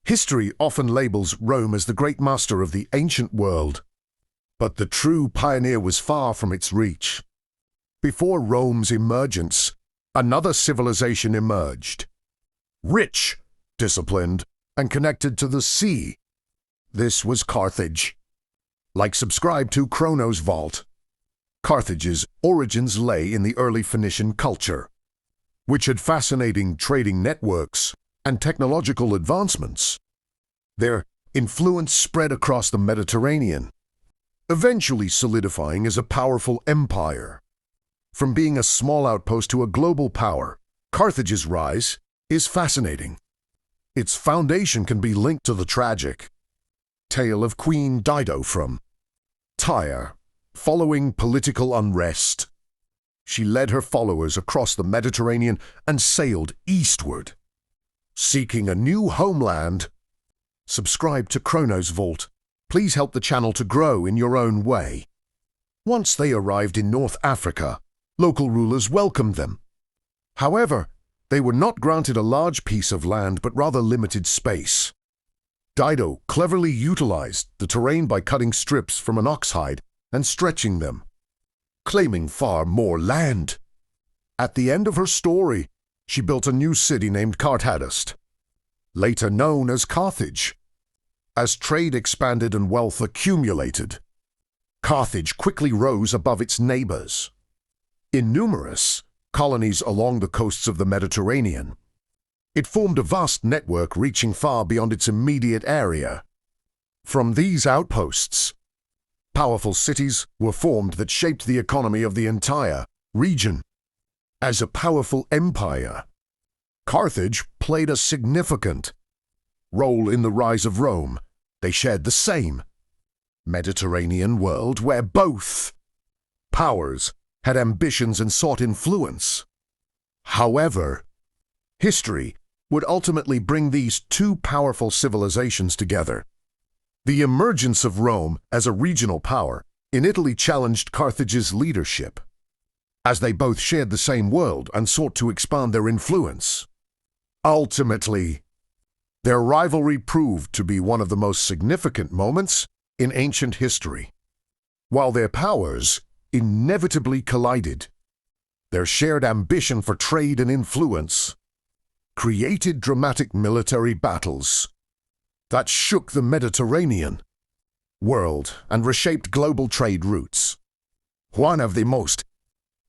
History often labels Rome as the great master of the ancient world, but the true pioneer was far from its reach. Before Rome's emergence, another civilization emerged. Rich, disciplined, and connected to the sea. This was Carthage. Subscribe to Chrono's Vault. Carthage's origins lay in the early Phoenician culture, which had fascinating trading networks and technological advancements. Their influence spread across the Mediterranean, eventually solidifying as a powerful empire. From being a small outpost to a global power, Carthage's rise is fascinating. Its foundation can be linked to the tragic tale of Queen Dido from Tyre. Following political unrest, she led her followers across the Mediterranean and sailed eastward, seeking a new homeland. Subscribe to Chrono's Vault. Please help the channel to grow in your own way. Once they arrived in North Africa, local rulers welcomed them. However, they were not granted a large piece of land but rather limited space. Dido cleverly utilized the terrain by cutting strips from an ox hide and stretching them, claiming far more land. At the end of her story, she built a new city named Carthage, later known as Carthage. As trade expanded and wealth accumulated, Carthage quickly rose above its neighbors. In numerous colonies along the coasts of the Mediterranean, it formed a vast network reaching far beyond its immediate area. From these outposts, powerful cities were formed that shaped the economy of the entire region. As a powerful empire, Carthage played a significant role in the rise of Rome. They shared the same Mediterranean world where both powers had ambitions and sought influence. However, history would ultimately bring these two powerful civilizations together. The emergence of Rome as a regional power in Italy challenged Carthage's leadership, as they both shared the same world and sought to expand their influence. Ultimately, their rivalry proved to be one of the most significant moments in ancient history. While their powers inevitably collided, their shared ambition for trade and influence created dramatic military battles that shook the Mediterranean world and reshaped global trade routes. One of the most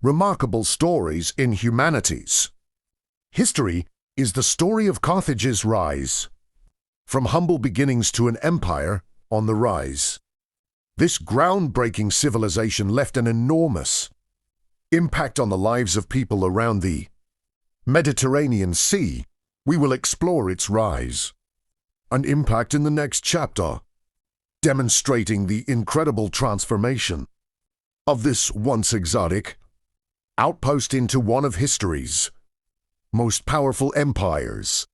remarkable stories in humanity's history is the story of Carthage's rise. From humble beginnings to an empire on the rise, this groundbreaking civilization left an enormous impact on the lives of people around the Mediterranean Sea. We will explore its rise and impact in the next chapter, demonstrating the incredible transformation of this once exotic outpost into one of history's most powerful empires.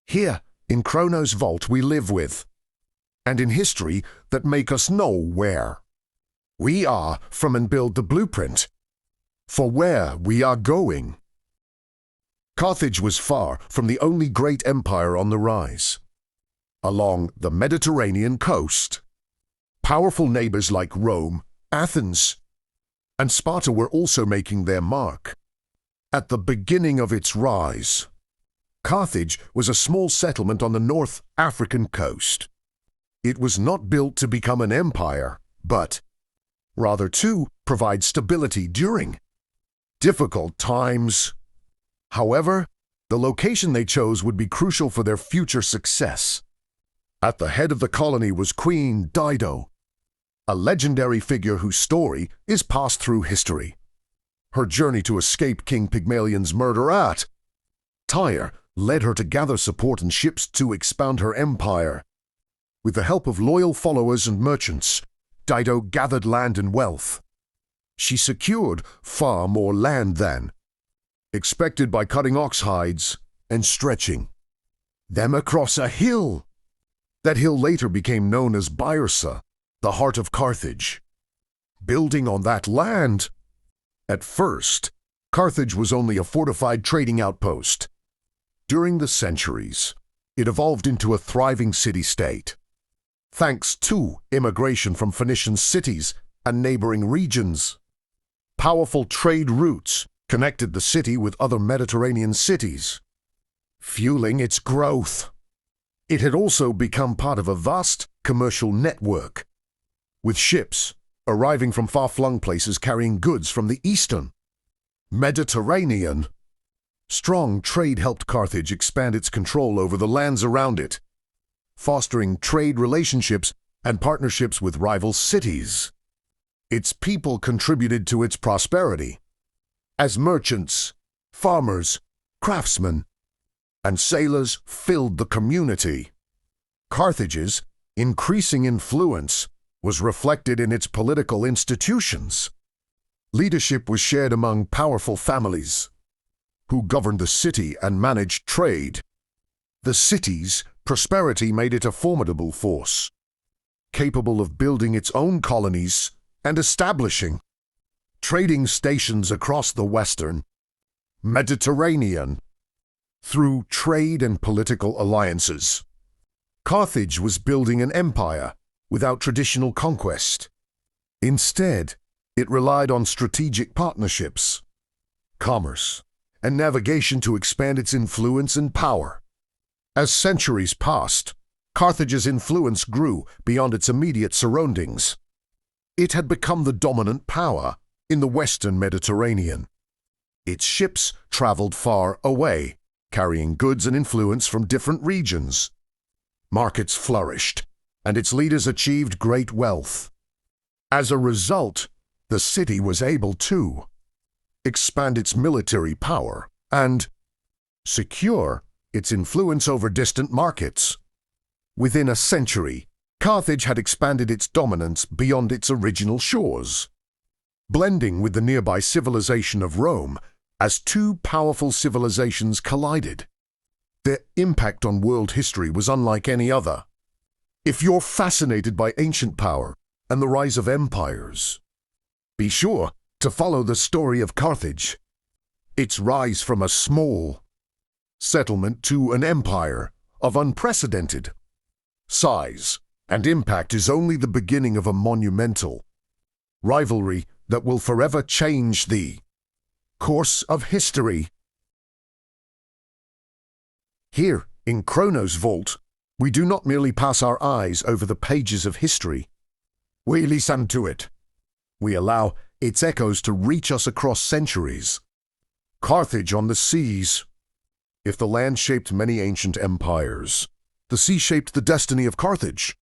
Here, in Chrono's Vault, we live with, and in history that make us know where we are from and build the blueprint for where we are going. Carthage was far from the only great empire on the rise. Along the Mediterranean coast, powerful neighbors like Rome, Athens, and Sparta were also making their mark. At the beginning of its rise, Carthage was a small settlement on the North African coast. It was not built to become an empire, but rather to provide stability during difficult times. However, the location they chose would be crucial for their future success. At the head of the colony was Queen Dido, a legendary figure whose story is passed through history. Her journey to escape King Pygmalion's murder at Tyre led her to gather support and ships to expand her empire. With the help of loyal followers and merchants, Dido gathered land and wealth. She secured far more land than expected by cutting ox hides and stretching them across a hill. That hill later became known as Barca, the heart of Carthage. Building on that land, at first, Carthage was only a fortified trading outpost. During the centuries, it evolved into a thriving city-state. Thanks to immigration from Phoenician cities and neighboring regions, powerful trade routes connected the city with other Mediterranean cities, fueling its growth. It had also become part of a vast commercial network, with ships arriving from far-flung places carrying goods from the eastern Mediterranean. Strong trade helped Carthage expand its control over the lands around it, fostering trade relationships and partnerships with rival cities. Its people contributed to its prosperity, as merchants, farmers, craftsmen, and sailors filled the community. Carthage's increasing influence was reflected in its political institutions. Leadership was shared among powerful families, who governed the city and managed trade. The city's prosperity made it a formidable force, capable of building its own colonies and establishing trading stations across the western Mediterranean. Through trade and political alliances, Carthage was building an empire without traditional conquest. Instead, it relied on strategic partnerships, commerce, and navigation to expand its influence and power. As centuries passed, Carthage's influence grew beyond its immediate surroundings. It had become the dominant power in the western Mediterranean. Its ships traveled far away, carrying goods and influence from different regions. Markets flourished, and its leaders achieved great wealth. As a result, the city was able to expand its military power and secure its influence over distant markets. Within a century, Carthage had expanded its dominance beyond its original shores, blending with the nearby civilization of Rome as two powerful civilizations collided. Their impact on world history was unlike any other. If you're fascinated by ancient power and the rise of empires, be sure to follow the story of Carthage. Its rise from a small settlement to an empire of unprecedented size and impact is only the beginning of a monumental rivalry that will forever change the course of history. Here, in Chronos Vault, we do not merely pass our eyes over the pages of history. We listen to it. We allow its echoes to reach us across centuries. Carthage on the seas. If the land shaped many ancient empires, the sea shaped the destiny of Carthage.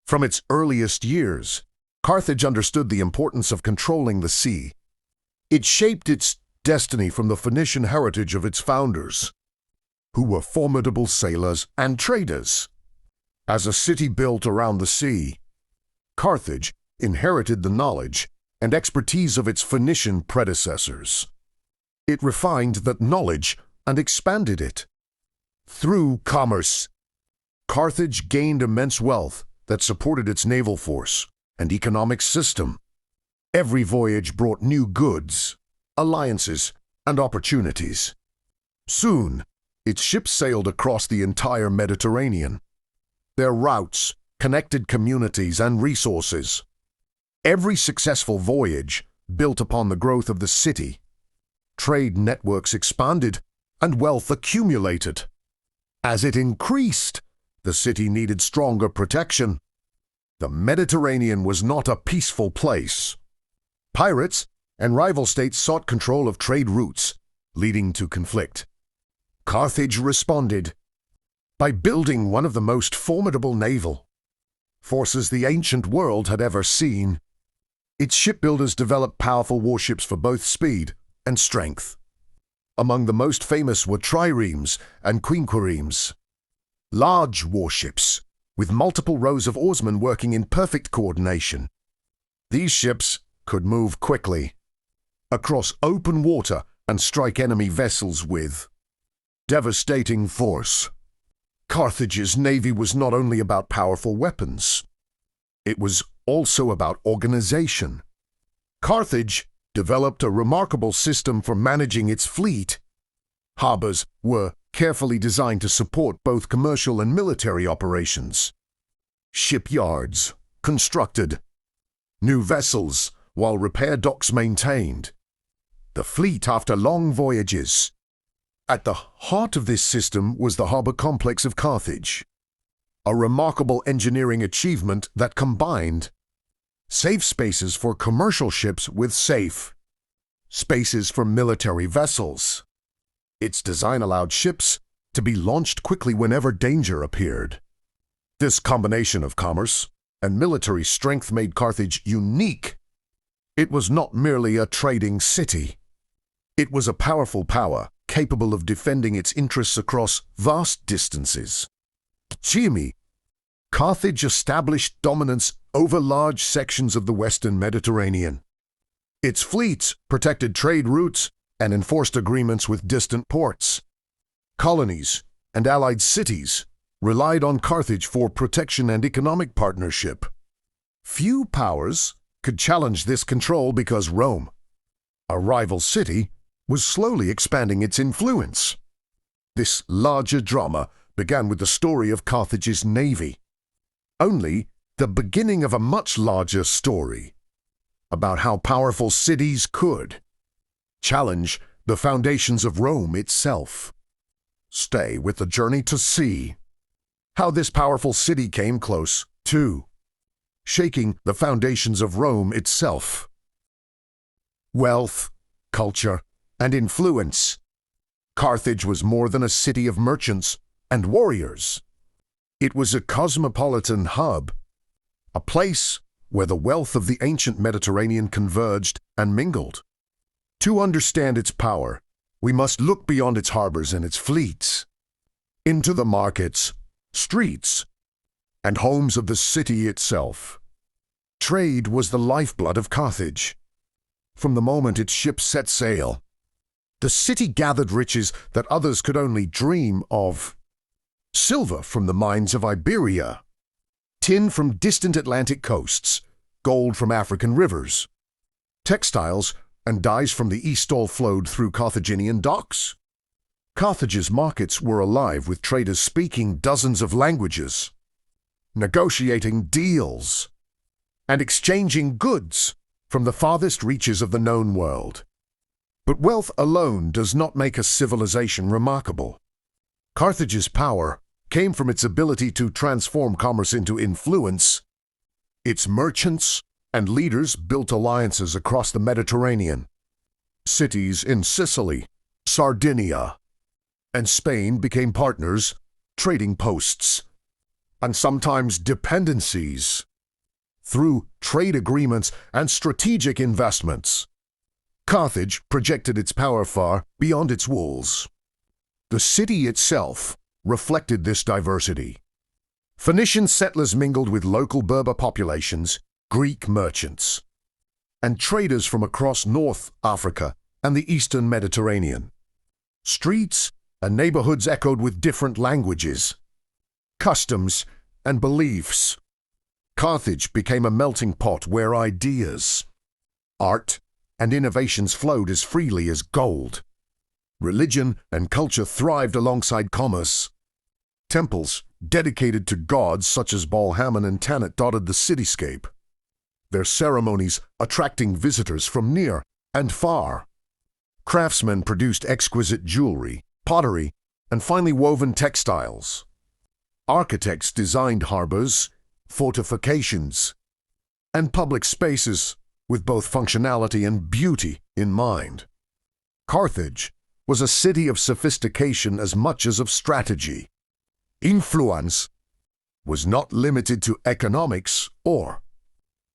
From its earliest years, Carthage understood the importance of controlling the sea. It shaped its destiny from the Phoenician heritage of its founders, who were formidable sailors and traders. As a city built around the sea, Carthage inherited the knowledge and expertise of its Phoenician predecessors. It refined that knowledge and expanded it. Through commerce, Carthage gained immense wealth that supported its naval force and economic system. Every voyage brought new goods, alliances, and opportunities. Soon, its ships sailed across the entire Mediterranean. Their routes connected communities and resources. Every successful voyage built upon the growth of the city. Trade networks expanded and wealth accumulated. As it increased, the city needed stronger protection. The Mediterranean was not a peaceful place. Pirates and rival states sought control of trade routes, leading to conflict. Carthage responded by building one of the most formidable naval forces the ancient world had ever seen. Its shipbuilders developed powerful warships for both speed and strength. Among the most famous were triremes and quinquiremes, large warships with multiple rows of oarsmen working in perfect coordination. These ships could move quickly across open water and strike enemy vessels with devastating force. Carthage's navy was not only about powerful weapons, it was also about organization. Carthage developed a remarkable system for managing its fleet. Harbors were carefully designed to support both commercial and military operations. Shipyards constructed, new vessels, while repair docks maintained, the fleet after long voyages. At the heart of this system was the harbor complex of Carthage, a remarkable engineering achievement that combined safe spaces for commercial ships with safe spaces for military vessels. Its design allowed ships to be launched quickly whenever danger appeared. This combination of commerce and military strength made Carthage unique. It was not merely a trading city. It was a powerful power capable of defending its interests across vast distances. Geography. Carthage established dominance over large sections of the Western Mediterranean. Its fleets protected trade routes and enforced agreements with distant ports. Colonies and allied cities relied on Carthage for protection and economic partnership. Few powers could challenge this control because Rome, a rival city, was slowly expanding its influence. This larger drama began with the story of Carthage's navy. Only the beginning of a much larger story about how powerful cities could challenge the foundations of Rome itself. Stay with the journey to see how this powerful city came close to shaking the foundations of Rome itself. Wealth, culture, and influence. Carthage was more than a city of merchants and warriors. It was a cosmopolitan hub, a place where the wealth of the ancient Mediterranean converged and mingled. To understand its power, we must look beyond its harbors and its fleets, into the markets, streets, and homes of the city itself. Trade was the lifeblood of Carthage. From the moment its ships set sail, the city gathered riches that others could only dream of. Silver from the mines of Iberia, tin from distant Atlantic coasts, gold from African rivers, textiles and dyes from the east all flowed through Carthaginian docks. Carthage's markets were alive with traders speaking dozens of languages, negotiating deals, and exchanging goods from the farthest reaches of the known world. But wealth alone does not make a civilization remarkable. Carthage's power came from its ability to transform commerce into influence. Its merchants and leaders built alliances across the Mediterranean. Cities in Sicily, Sardinia, and Spain became partners, trading posts, and sometimes dependencies. Through trade agreements and strategic investments, Carthage projected its power far beyond its walls. The city itself reflected this diversity. Phoenician settlers mingled with local Berber populations, Greek merchants, and traders from across North Africa and the Eastern Mediterranean. Streets and neighborhoods echoed with different languages, customs, and beliefs. Carthage became a melting pot where ideas, art, and innovations flowed as freely as gold. Religion and culture thrived alongside commerce. Temples dedicated to gods such as Baal-Hamon and Tanit dotted the cityscape, their ceremonies attracting visitors from near and far. Craftsmen produced exquisite jewelry, pottery, and finely woven textiles. Architects designed harbors, fortifications, and public spaces with both functionality and beauty in mind. Carthage was a city of sophistication as much as of strategy. Influence was not limited to economics or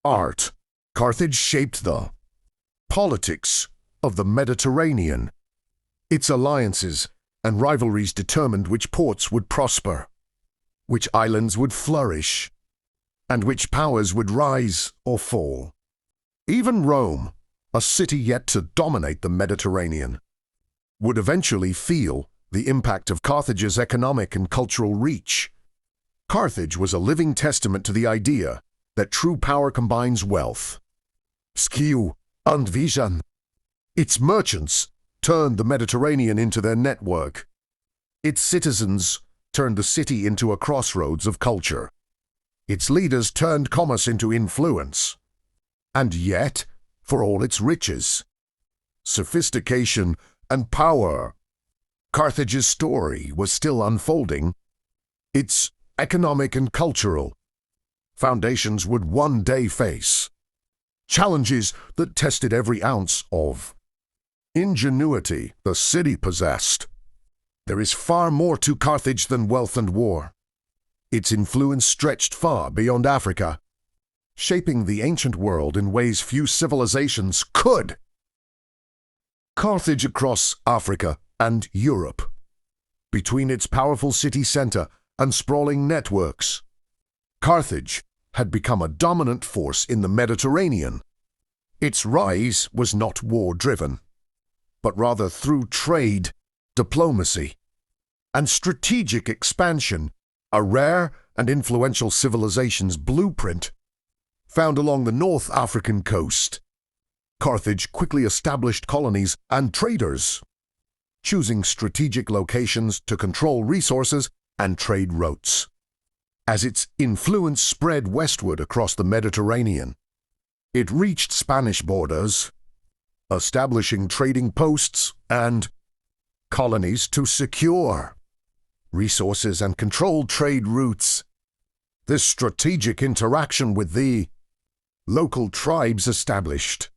art. Carthage shaped the politics of the Mediterranean. Its alliances and rivalries determined which ports would prosper, which islands would flourish, and which powers would rise or fall. Even Rome, a city yet to dominate the Mediterranean, would eventually feel the impact of Carthage's economic and cultural reach. Carthage was a living testament to the idea that true power combines wealth, skill, and vision. Its merchants turned the Mediterranean into their network. Its citizens turned the city into a crossroads of culture. Its leaders turned commerce into influence. And yet, for all its riches, sophistication, and power, Carthage's story was still unfolding. Its economic and cultural foundations would one day face challenges that tested every ounce of ingenuity the city possessed. There is far more to Carthage than wealth and war. Its influence stretched far beyond Africa, shaping the ancient world in ways few civilizations could. Carthage across Africa and Europe. Between its powerful city center and sprawling networks, Carthage had become a dominant force in the Mediterranean. Its rise was not war-driven, but rather through trade, diplomacy, and strategic expansion, a rare and influential civilization's blueprint found along the North African coast. Carthage quickly established colonies and traders, choosing strategic locations to control resources and trade routes. As its influence spread westward across the Mediterranean, it reached Spanish borders, establishing trading posts and colonies to secure resources and control trade routes. This strategic interaction with the local tribes established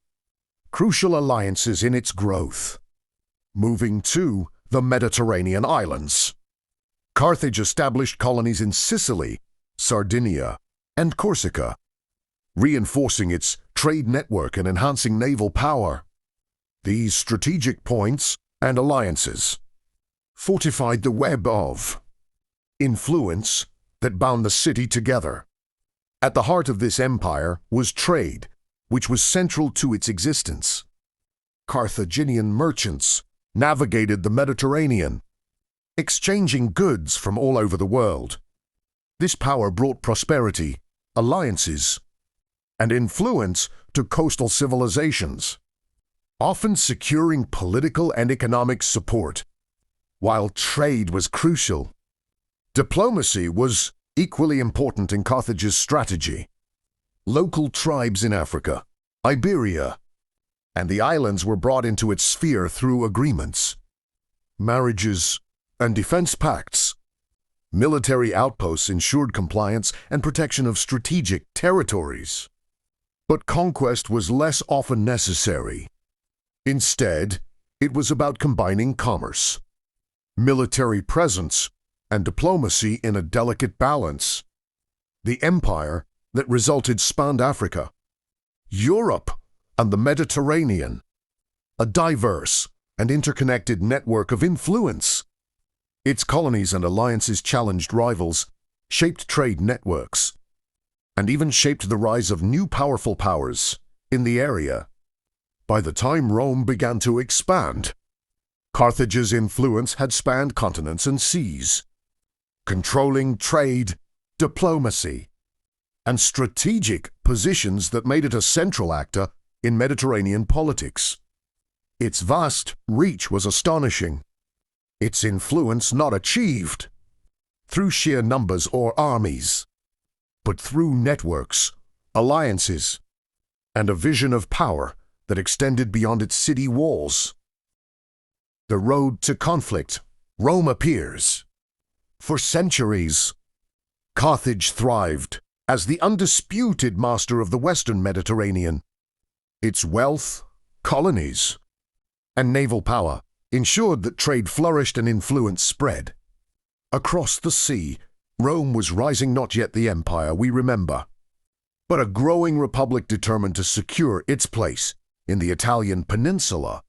crucial alliances in its growth. Moving to the Mediterranean islands, Carthage established colonies in Sicily, Sardinia, and Corsica, reinforcing its trade network and enhancing naval power. These strategic points and alliances fortified the web of influence that bound the city together. At the heart of this empire was trade, which was central to its existence. Carthaginian merchants navigated the Mediterranean, exchanging goods from all over the world. This power brought prosperity, alliances, and influence to coastal civilizations, often securing political and economic support. While trade was crucial, diplomacy was equally important in Carthage's strategy. Local tribes in Africa, Iberia, and the islands were brought into its sphere through agreements, marriages, and defense pacts. Military outposts ensured compliance and protection of strategic territories. But conquest was less often necessary. Instead, it was about combining commerce, military presence, and diplomacy in a delicate balance. The empire that resulted spanned Africa, Europe, and the Mediterranean, a diverse and interconnected network of influence. Its colonies and alliances challenged rivals, shaped trade networks, and even shaped the rise of new powerful powers in the area. By the time Rome began to expand, Carthage's influence had spanned continents and seas, controlling trade, diplomacy, and strategic positions that made it a central actor in Mediterranean politics. Its vast reach was astonishing. Its influence not achieved through sheer numbers or armies, but through networks, alliances, and a vision of power that extended beyond its city walls. The road to conflict, Rome appears. For centuries, Carthage thrived as the undisputed master of the Western Mediterranean. Its wealth, colonies, and naval power ensured that trade flourished and influence spread. Across the sea, Rome was rising, not yet the empire we remember, but a growing republic determined to secure its place in the Italian peninsula.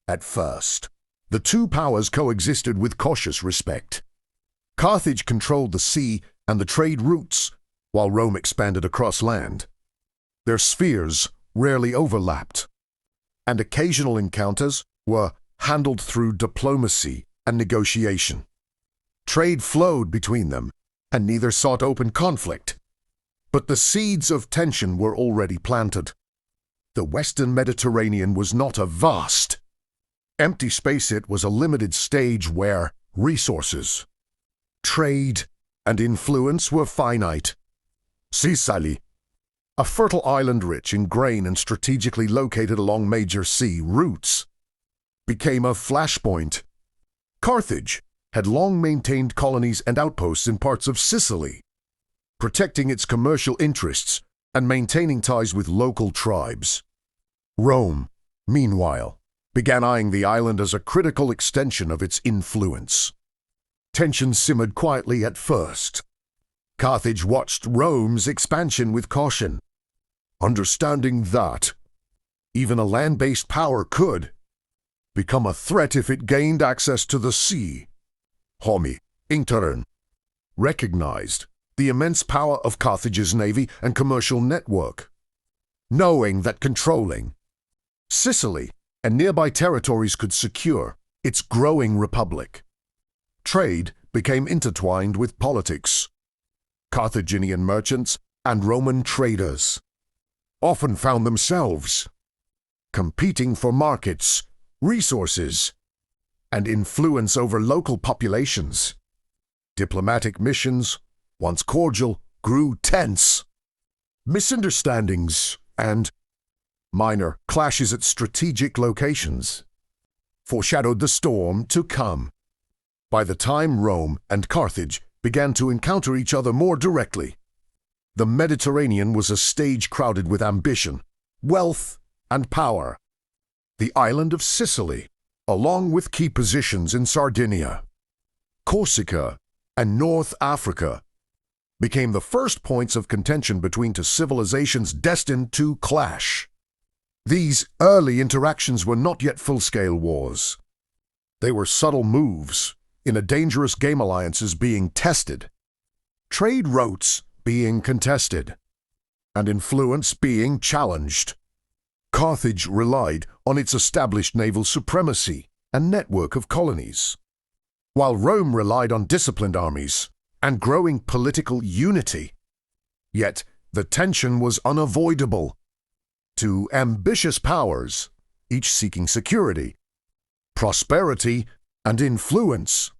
At first, the two powers coexisted with cautious respect. Carthage controlled the sea and the trade routes, while Rome expanded across land. Their spheres rarely overlapped, and occasional encounters were handled through diplomacy and negotiation. Trade flowed between them, and neither sought open conflict. But the seeds of tension were already planted. The Western Mediterranean was not a vast, empty space. It was a limited stage where resources. Trade and influence were finite. Sicily, a fertile island rich in grain and strategically located along major sea routes, became a flashpoint. Carthage had long maintained colonies and outposts in parts of Sicily, protecting its commercial interests and maintaining ties with local tribes. Rome, meanwhile, began eyeing the island as a critical extension of its influence. Tensions simmered quietly at first. Carthage watched Rome's expansion with caution, understanding that even a land-based power could become a threat if it gained access to the sea. Homi, in turn, recognized the immense power of Carthage's navy and commercial network, knowing that controlling Sicily and nearby territories could secure its growing republic. Trade became intertwined with politics. Carthaginian merchants and Roman traders often found themselves competing for markets, resources, and influence over local populations. Diplomatic missions, once cordial, grew tense. Misunderstandings and minor clashes at strategic locations foreshadowed the storm to come. By the time Rome and Carthage began to encounter each other more directly, the Mediterranean was a stage crowded with ambition, wealth, and power. The island of Sicily, along with key positions in Sardinia, Corsica, and North Africa, became the first points of contention between two civilizations destined to clash. These early interactions were not yet full-scale wars. They were subtle moves in a dangerous game alliances being tested, trade routes being contested, and influence being challenged. Carthage relied on its established naval supremacy and network of colonies, while Rome relied on disciplined armies and growing political unity. Yet the tension was unavoidable. Two ambitious powers, each seeking security, prosperity, and influence,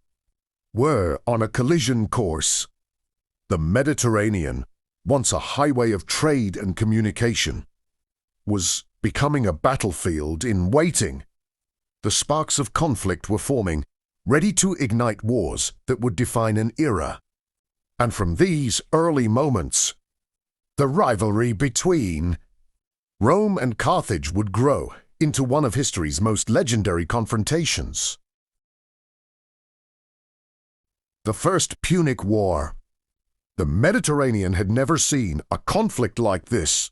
were on a collision course. The Mediterranean, once a highway of trade and communication, was becoming a battlefield in waiting. The sparks of conflict were forming, ready to ignite wars that would define an era. And from these early moments, the rivalry between Rome and Carthage would grow into one of history's most legendary confrontations. The First Punic War. The Mediterranean had never seen a conflict like this.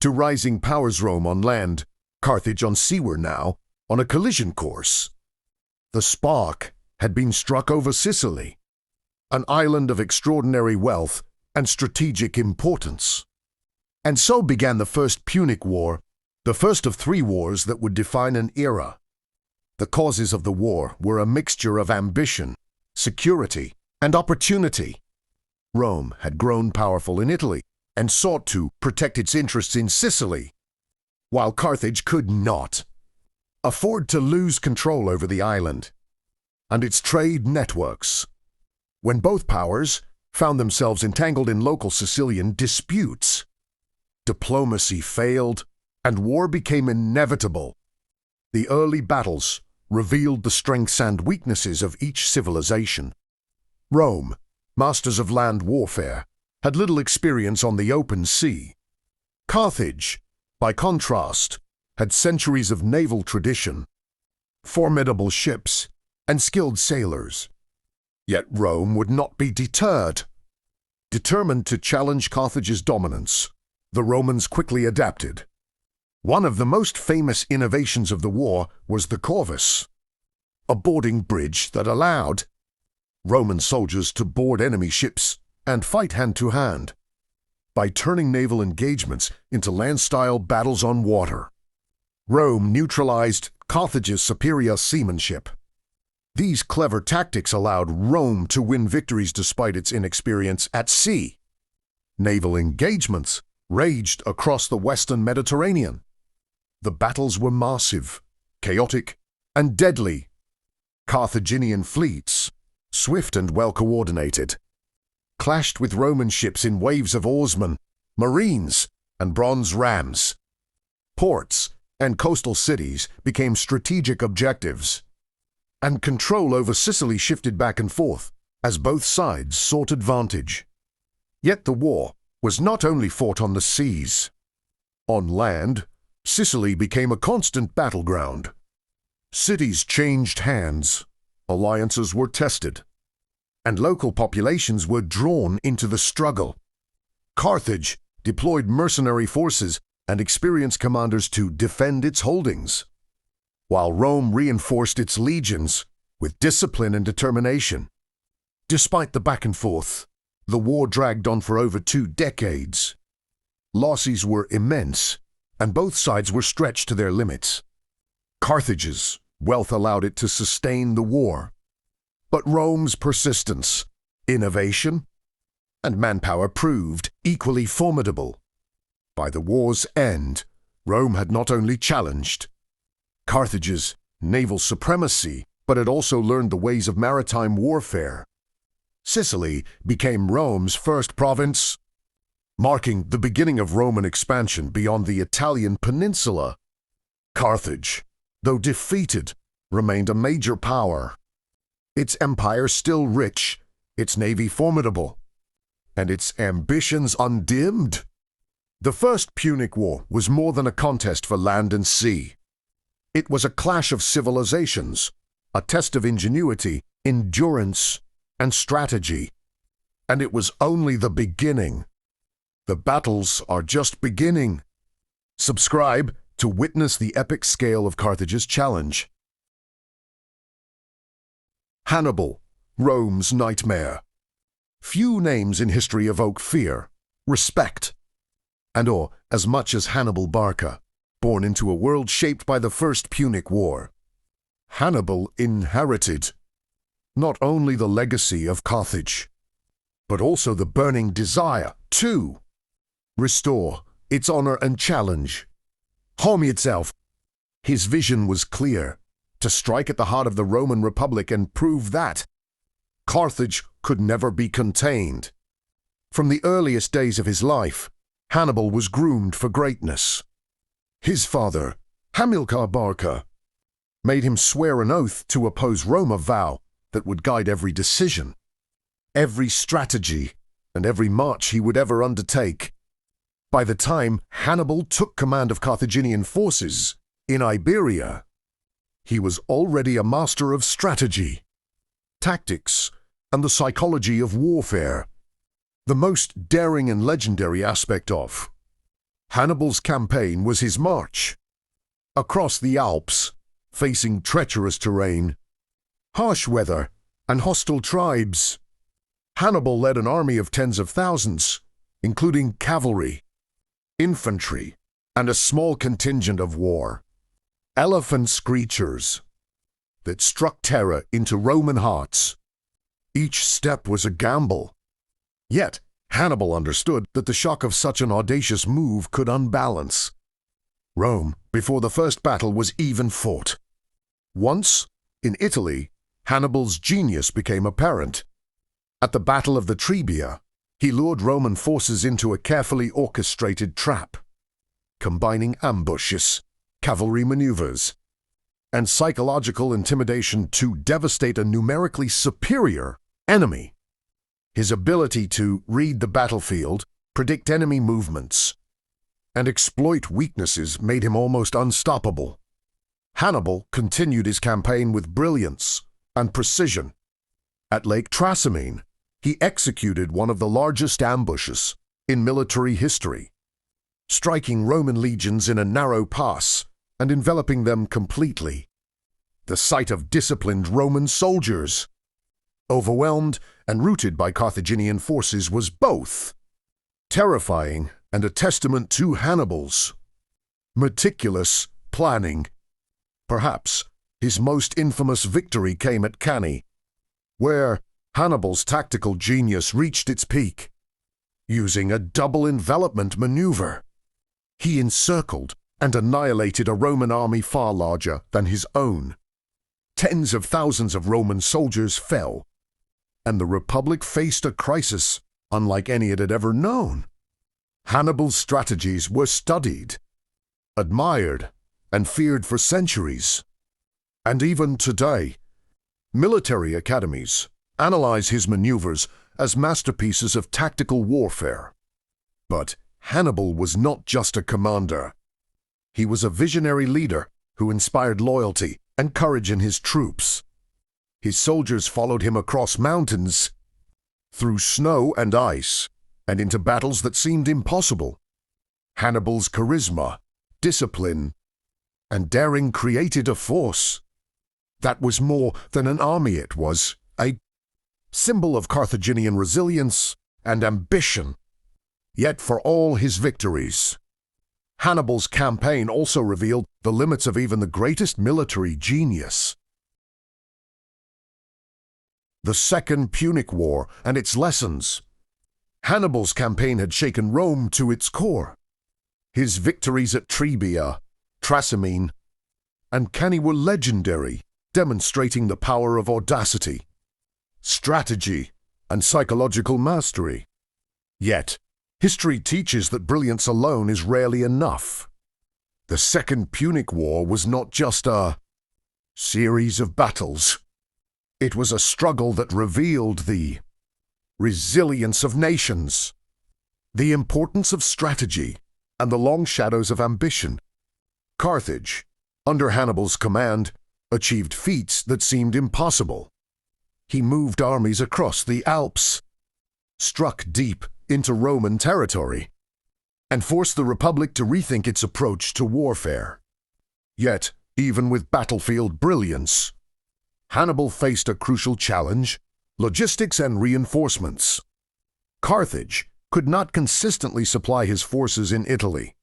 Two rising powers, Rome on land, Carthage on sea, were now on a collision course. The spark had been struck over Sicily, an island of extraordinary wealth and strategic importance. And so began the First Punic War, the first of three wars that would define an era. The causes of the war were a mixture of ambition, security, and opportunity. Rome had grown powerful in Italy and sought to protect its interests in Sicily, while Carthage could not afford to lose control over the island and its trade networks. When both powers found themselves entangled in local Sicilian disputes, diplomacy failed and war became inevitable. The early battles revealed the strengths and weaknesses of each civilization. Rome, masters of land warfare, had little experience on the open sea. Carthage, by contrast, had centuries of naval tradition, formidable ships, and skilled sailors. Yet Rome would not be deterred. Determined to challenge Carthage's dominance, the Romans quickly adapted. One of the most famous innovations of the war was the corvus, a boarding bridge that allowed Roman soldiers to board enemy ships and fight hand-to-hand by turning naval engagements into land-style battles on water. Rome neutralized Carthage's superior seamanship. These clever tactics allowed Rome to win victories despite its inexperience at sea. Naval engagements raged across the western Mediterranean. The battles were massive, chaotic, and deadly. Carthaginian fleets, swift and well-coordinated, clashed with Roman ships in waves of oarsmen, marines, and bronze rams. Ports and coastal cities became strategic objectives, and control over Sicily shifted back and forth as both sides sought advantage. Yet the war was not only fought on the seas. On land, Sicily became a constant battleground. Cities changed hands, alliances were tested, and local populations were drawn into the struggle. Carthage deployed mercenary forces and experienced commanders to defend its holdings, while Rome reinforced its legions with discipline and determination. Despite the back and forth, the war dragged on for over 2 decades. Losses were immense, and both sides were stretched to their limits. Carthage's wealth allowed it to sustain the war, but Rome's persistence, innovation, and manpower proved equally formidable. By the war's end, Rome had not only challenged Carthage's naval supremacy, but had also learned the ways of maritime warfare. Sicily became Rome's first province, marking the beginning of Roman expansion beyond the Italian peninsula. Carthage, though defeated, remained a major power. Its empire still rich, its navy formidable, and its ambitions undimmed. The First Punic War was more than a contest for land and sea. It was a clash of civilizations, a test of ingenuity, endurance, and strategy. And it was only the beginning. The battles are just beginning. Subscribe to witness the epic scale of Carthage's challenge. Hannibal, Rome's nightmare. Few names in history evoke fear, respect, and as much as Hannibal Barca, born into a world shaped by the First Punic War. Hannibal inherited not only the legacy of Carthage, but also the burning desire to restore its honor and challenge home itself. His vision was clear: to strike at the heart of the Roman Republic and prove that Carthage could never be contained. From the earliest days of his life, Hannibal was groomed for greatness. His father, Hannibal Barca, made him swear an oath to oppose Rome, a vow that would guide every decision, every strategy, and every march he would ever undertake. By the time Hannibal took command of Carthaginian forces in Iberia, he was already a master of strategy, tactics, and the psychology of warfare. The most daring and legendary aspect of Hannibal's campaign was his march across the Alps, facing treacherous terrain, harsh weather, and hostile tribes. Hannibal led an army of tens of thousands, including cavalry, infantry, and a small contingent of war elephant screechers that struck terror into Roman hearts. Each step was a gamble. Yet, Hannibal understood that the shock of such an audacious move could unbalance Rome before the first battle was even fought. Once, in Italy, Hannibal's genius became apparent. At the Battle of the Trebia, he lured Roman forces into a carefully orchestrated trap, combining ambushes, cavalry maneuvers, and psychological intimidation to devastate a numerically superior enemy. His ability to read the battlefield, predict enemy movements, and exploit weaknesses made him almost unstoppable. Hannibal continued his campaign with brilliance and precision. At Lake Trasimene, he executed one of the largest ambushes in military history, striking Roman legions in a narrow pass and enveloping them completely. The sight of disciplined Roman soldiers, overwhelmed and routed by Carthaginian forces, was both terrifying and a testament to Hannibal's meticulous planning. Perhaps his most infamous victory came at Cannae, where Hannibal's tactical genius reached its peak. Using a double envelopment maneuver, he encircled and annihilated a Roman army far larger than his own. Tens of thousands of Roman soldiers fell, and the Republic faced a crisis unlike any it had ever known. Hannibal's strategies were studied, admired, and feared for centuries. And even today, military academies analyze his maneuvers as masterpieces of tactical warfare. But Hannibal was not just a commander. He was a visionary leader who inspired loyalty and courage in his troops. His soldiers followed him across mountains, through snow and ice, and into battles that seemed impossible. Hannibal's charisma, discipline, and daring created a force that was more than an army. It was a symbol of Carthaginian resilience and ambition. Yet for all his victories, Hannibal's campaign also revealed the limits of even the greatest military genius. The Second Punic War and its lessons. Hannibal's campaign had shaken Rome to its core. His victories at Trebia, Trasimene, and Cannae were legendary, demonstrating the power of audacity, strategy, and psychological mastery. Yet, history teaches that brilliance alone is rarely enough. The Second Punic War was not just a series of battles. It was a struggle that revealed the resilience of nations, the importance of strategy, and the long shadows of ambition. Carthage, under Hannibal's command, achieved feats that seemed impossible. He moved armies across the Alps, struck deep into Roman territory, and forced the Republic to rethink its approach to warfare. Yet, even with battlefield brilliance, Hannibal faced a crucial challenge: logistics and reinforcements. Carthage could not consistently supply his forces in Italy,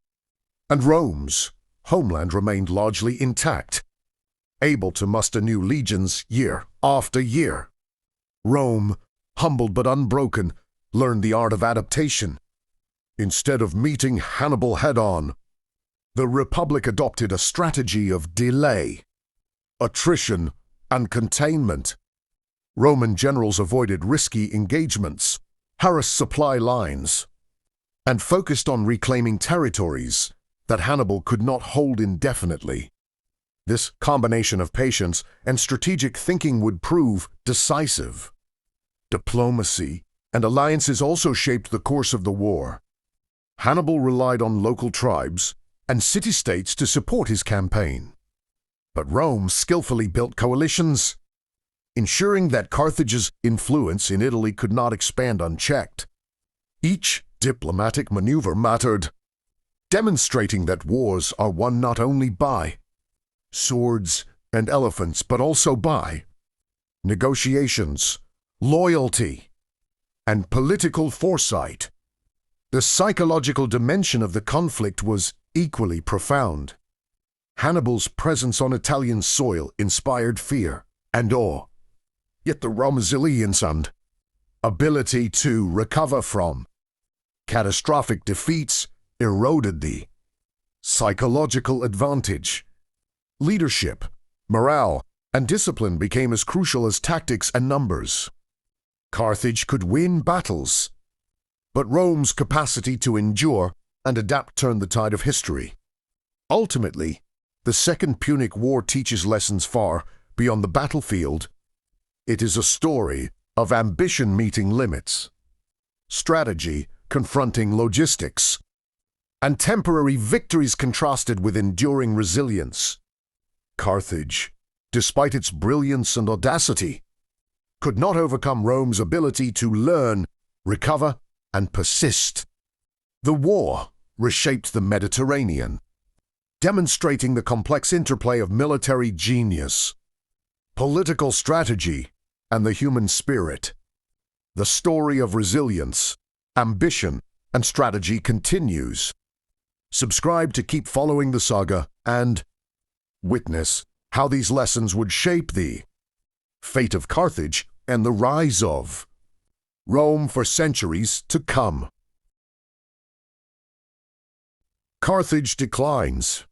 and Rome's homeland remained largely intact, able to muster new legions year after year. Rome, humbled but unbroken, learned the art of adaptation. Instead of meeting Hannibal head-on, the Republic adopted a strategy of delay, attrition, and containment. Roman generals avoided risky engagements, harassed supply lines, and focused on reclaiming territories that Hannibal could not hold indefinitely. This combination of patience and strategic thinking would prove decisive. Diplomacy and alliances also shaped the course of the war. Hannibal relied on local tribes and city-states to support his campaign. But Rome skillfully built coalitions, ensuring that Carthage's influence in Italy could not expand unchecked. Each diplomatic maneuver mattered, demonstrating that wars are won not only by swords and elephants, but also by negotiations, loyalty, and political foresight. The psychological dimension of the conflict was equally profound. Hannibal's presence on Italian soil inspired fear and awe, yet the resilience and ability to recover from catastrophic defeats eroded the psychological advantage. Leadership, morale, and discipline became as crucial as tactics and numbers. Carthage could win battles, but Rome's capacity to endure and adapt turned the tide of history. Ultimately, the Second Punic War teaches lessons far beyond the battlefield. It is a story of ambition meeting limits, strategy confronting logistics, and temporary victories contrasted with enduring resilience. Carthage, despite its brilliance and audacity, could not overcome Rome's ability to learn, recover, and persist. The war reshaped the Mediterranean, demonstrating the complex interplay of military genius, political strategy, and the human spirit. The story of resilience, ambition, and strategy continues. Subscribe to keep following the saga and witness how these lessons would shape the fate of Carthage and the rise of Rome for centuries to come. Carthage declines.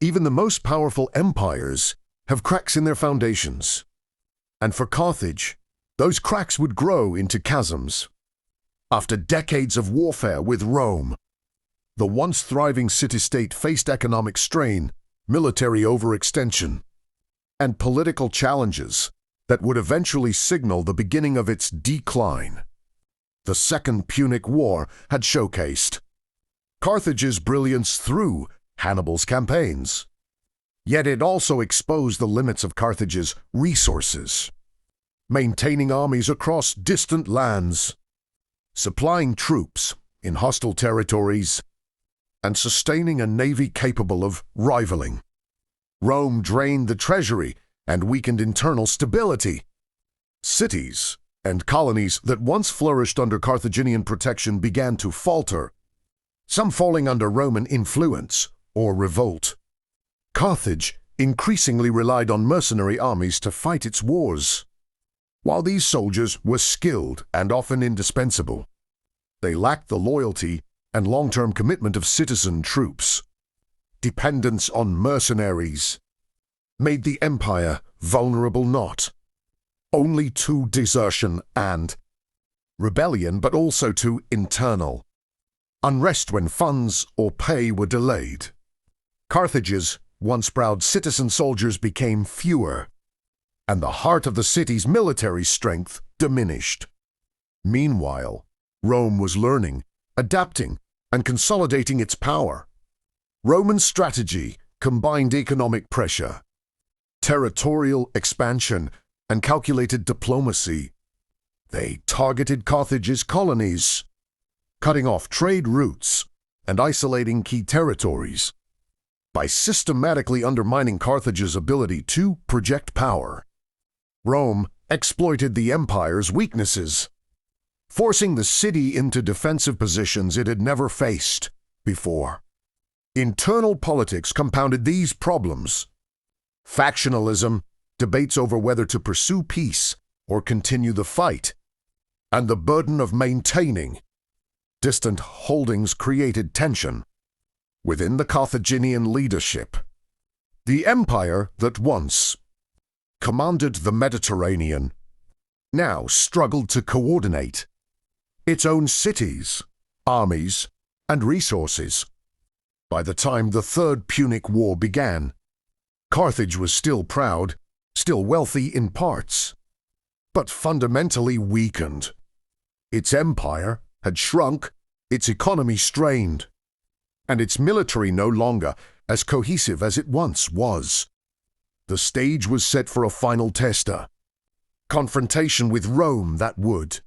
Even the most powerful empires have cracks in their foundations. And for Carthage, those cracks would grow into chasms. After decades of warfare with Rome, the once thriving city-state faced economic strain, military overextension, and political challenges that would eventually signal the beginning of its decline. The Second Punic War had showcased Carthage's brilliance through Hannibal's campaigns. Yet it also exposed the limits of Carthage's resources, maintaining armies across distant lands, supplying troops in hostile territories, and sustaining a navy capable of rivaling. Rome drained the treasury and weakened internal stability. Cities and colonies that once flourished under Carthaginian protection began to falter, some falling under Roman influence or revolt. Carthage increasingly relied on mercenary armies to fight its wars. While these soldiers were skilled and often indispensable, they lacked the loyalty and long-term commitment of citizen troops. Dependence on mercenaries made the empire vulnerable not only to desertion and rebellion, but also to internal unrest when funds or pay were delayed. Carthage's once proud citizen soldiers became fewer, and the heart of the city's military strength diminished. Meanwhile, Rome was learning, adapting, and consolidating its power. Roman strategy combined economic pressure, territorial expansion, and calculated diplomacy. They targeted Carthage's colonies, cutting off trade routes and isolating key territories. By systematically undermining Carthage's ability to project power, Rome exploited the empire's weaknesses, forcing the city into defensive positions it had never faced before. Internal politics compounded these problems. Factionalism, debates over whether to pursue peace or continue the fight, and the burden of maintaining distant holdings created tension within the Carthaginian leadership. The empire that once commanded the Mediterranean now struggled to coordinate its own cities, armies, and resources. By the time the Third Punic War began, Carthage was still proud, still wealthy in parts, but fundamentally weakened. Its empire had shrunk, its economy strained, and its military no longer as cohesive as it once was. The stage was set for a final tester, confrontation with Rome that would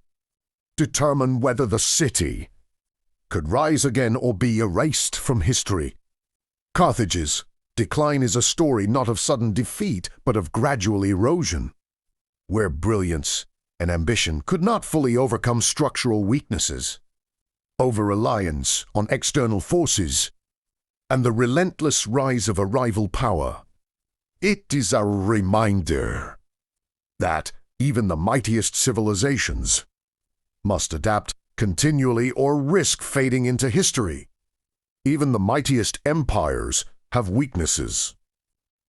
determine whether the city could rise again or be erased from history. Carthage's decline is a story not of sudden defeat, but of gradual erosion, where brilliance and ambition could not fully overcome structural weaknesses, over-reliance on external forces, and the relentless rise of a rival power. It is a reminder that even the mightiest civilizations must adapt continually or risk fading into history. Even the mightiest empires have weaknesses.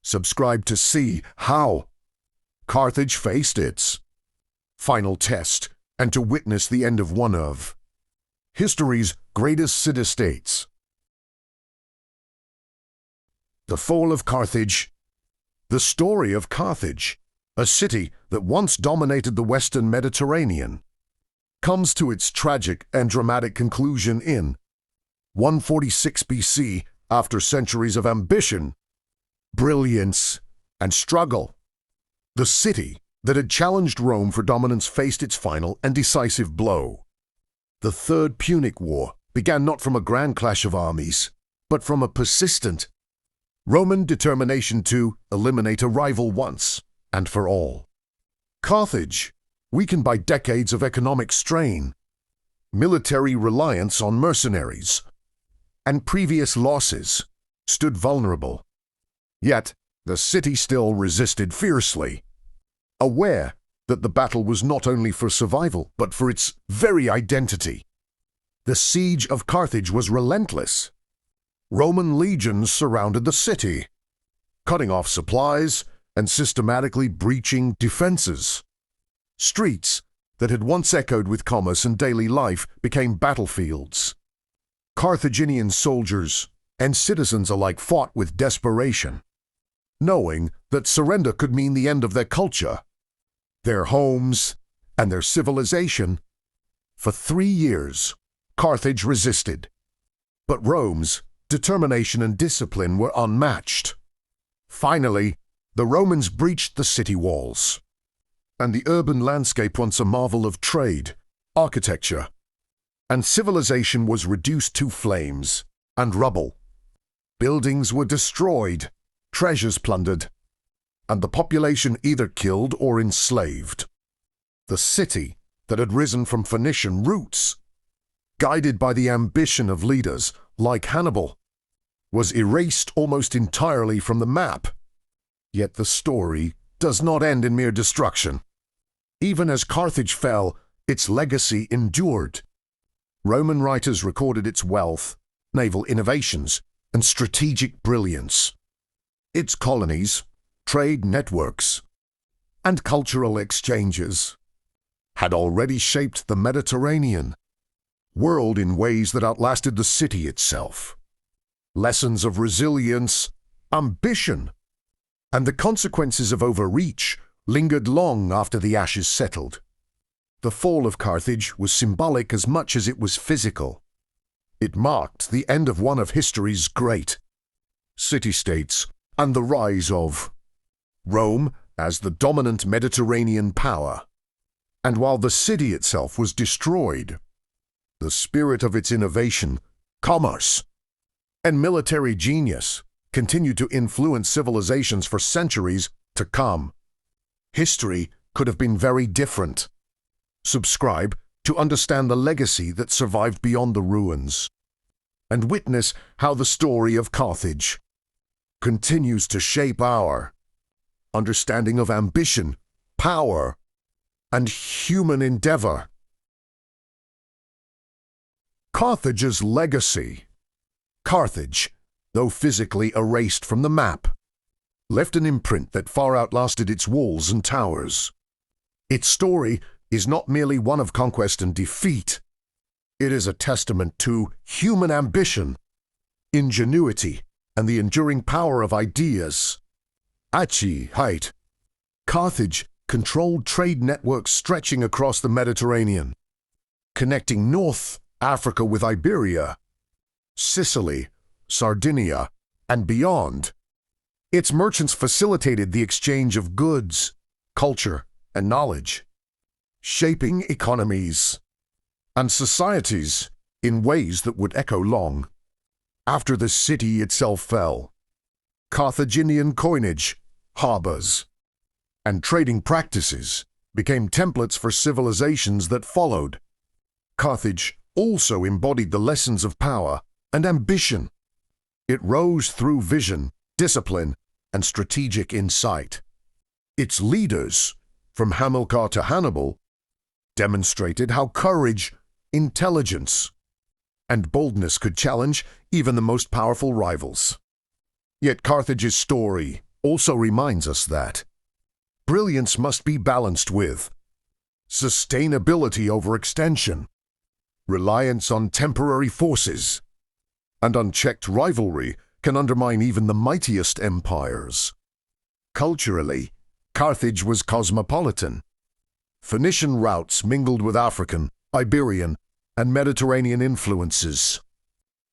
Subscribe to see how Carthage faced its final test and to witness the end of one of history's greatest city-states. The fall of Carthage. The story of Carthage, a city that once dominated the Western Mediterranean, comes to its tragic and dramatic conclusion in 146 BC, after centuries of ambition, brilliance, and struggle. The city that had challenged Rome for dominance faced its final and decisive blow. The Third Punic War began not from a grand clash of armies, but from a persistent Roman determination to eliminate a rival once and for all. Carthage, weakened by decades of economic strain, military reliance on mercenaries, and previous losses, stood vulnerable. Yet the city still resisted fiercely, aware that the battle was not only for survival, but for its very identity. The siege of Carthage was relentless. Roman legions surrounded the city, cutting off supplies and systematically breaching defenses. Streets that had once echoed with commerce and daily life became battlefields. Carthaginian soldiers and citizens alike fought with desperation, knowing that surrender could mean the end of their culture, their homes, and their civilization. For 3 years, Carthage resisted, but Rome's determination and discipline were unmatched. Finally, the Romans breached the city walls, and the urban landscape, once a marvel of trade, architecture, and civilization, was reduced to flames and rubble. Buildings were destroyed, treasures plundered, and the population either killed or enslaved. The city that had risen from Phoenician roots, guided by the ambition of leaders like Hannibal, was erased almost entirely from the map. Yet the story does not end in mere destruction. Even as Carthage fell, its legacy endured. Roman writers recorded its wealth, naval innovations, and strategic brilliance. Its colonies, trade networks, and cultural exchanges had already shaped the Mediterranean world in ways that outlasted the city itself. Lessons of resilience, ambition, and the consequences of overreach lingered long after the ashes settled. The fall of Carthage was symbolic as much as it was physical. It marked the end of one of history's great city-states and the rise of Rome as the dominant Mediterranean power. And while the city itself was destroyed, the spirit of its innovation, commerce, and military genius continued to influence civilizations for centuries to come. History could have been very different. Subscribe to understand the legacy that survived beyond the ruins, and witness how the story of Carthage continues to shape our understanding of ambition, power, and human endeavor. Carthage's legacy. Carthage, though physically erased from the map, left an imprint that far outlasted its walls and towers. Its story is not merely one of conquest and defeat. It is a testament to human ambition, ingenuity, and the enduring power of ideas. At its height, Carthage controlled trade networks stretching across the Mediterranean, connecting North Africa with Iberia, Sicily, Sardinia, and beyond. Its merchants facilitated the exchange of goods, culture, and knowledge, shaping economies and societies in ways that would echo long after the city itself fell. Carthaginian coinage, harbors, and trading practices became templates for civilizations that followed. Carthage also embodied the lessons of power and ambition. It rose through vision, discipline, and strategic insight. Its leaders, from Hamilcar to Hannibal, demonstrated how courage, intelligence, and boldness could challenge even the most powerful rivals. Yet Carthage's story also reminds us that brilliance must be balanced with sustainability over extension, reliance on temporary forces, and unchecked rivalry can undermine even the mightiest empires. Culturally, Carthage was cosmopolitan. Phoenician routes mingled with African, Iberian, and Mediterranean influences.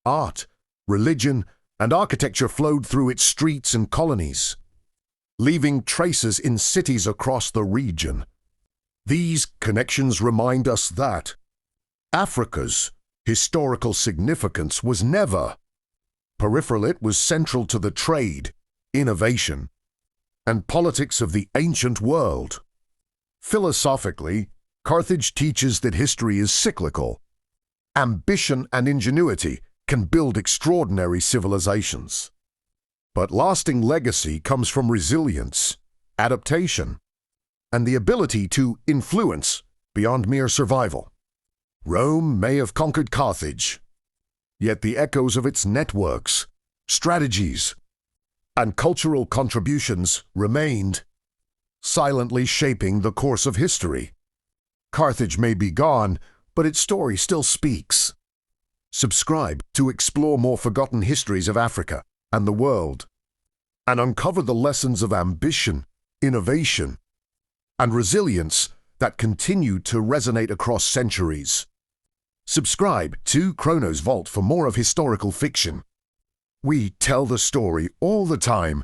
Art, religion, and architecture flowed through its streets and colonies, leaving traces in cities across the region. These connections remind us that Africa's historical significance was never peripheral. It was central to the trade, innovation, and politics of the ancient world. Philosophically, Carthage teaches that history is cyclical. Ambition and ingenuity can build extraordinary civilizations. But lasting legacy comes from resilience, adaptation, and the ability to influence beyond mere survival. Rome may have conquered Carthage, yet the echoes of its networks, strategies, and cultural contributions remained, silently shaping the course of history. Carthage may be gone, but its story still speaks. Subscribe to explore more forgotten histories of Africa and the world, and uncover the lessons of ambition, innovation, and resilience that continue to resonate across centuries. Subscribe to Chrono's Vault for more of historical fiction. We tell the story all the time,